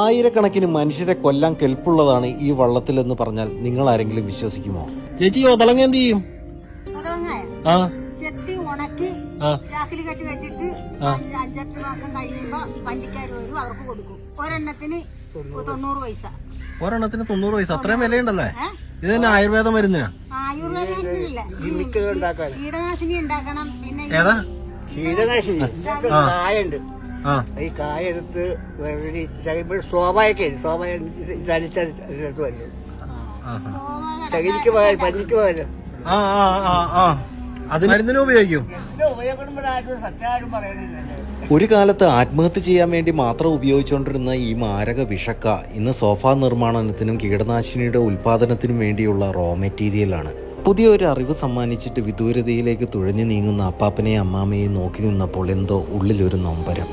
ആയിരക്കണക്കിന് മനുഷ്യരെ കൊല്ലാൻ കെൽപ്പുള്ളതാണ് ഈ വള്ളത്തിലെന്ന് പറഞ്ഞാൽ നിങ്ങൾ ആരെങ്കിലും വിശ്വസിക്കുമോ? ചേച്ചി ഒതളങ്ങ എന്ത് ചെയ്യും? ചെത്തി ഉണക്കി ചാക്കിൽ കെട്ടി വെച്ചിട്ട് 5-8 മാസം കഴിയുമ്പോ വണ്ടിക്കാർ വരും, അവർക്ക് കൊടുക്കും. ഒരെണ്ണത്തിന് 90 പൈസ. ഒരെണ്ണത്തിന് 90 പൈസ, അത്രയും വിലയുണ്ടല്ലേ? ഇത് തന്നെ ആയുർവേദ മരുന്നിനാ? ആയുർവേദമില്ല, കീടനാശിനി ഉണ്ടാക്കണം. പിന്നെ ഏതാ കീടനാശിനി? കായുണ്ട്, ഈ കായ എടുത്ത് സ്വാഭാവിക ചകിരിക്ക് പോയാൽ പഞ്ഞിക്ക് പോയാലോ അത് മരുന്നിനും ഉപയോഗിക്കും. സത്യം പറയണില്ലല്ലോ. ഒരു കാലത്ത് ആത്മഹത്യ ചെയ്യാൻ വേണ്ടി മാത്രം ഉപയോഗിച്ചുകൊണ്ടിരുന്ന ഈ മാരക വിഷക്ക ഇന്ന് സോഫ നിർമ്മാണത്തിനും കീടനാശിനിയുടെ ഉൽപാദനത്തിനും വേണ്ടിയുള്ള റോ മെറ്റീരിയലാണ്. പുതിയൊരു അറിവ് സമ്മാനിച്ചിട്ട് വിദൂരതയിലേക്ക് തുഴഞ്ഞു നീങ്ങുന്ന അപ്പാപ്പനെയും അമ്മാമ്മയെയും നോക്കി നിന്നപ്പോൾ എന്തോ ഉള്ളിലൊരു നൊമ്പരം.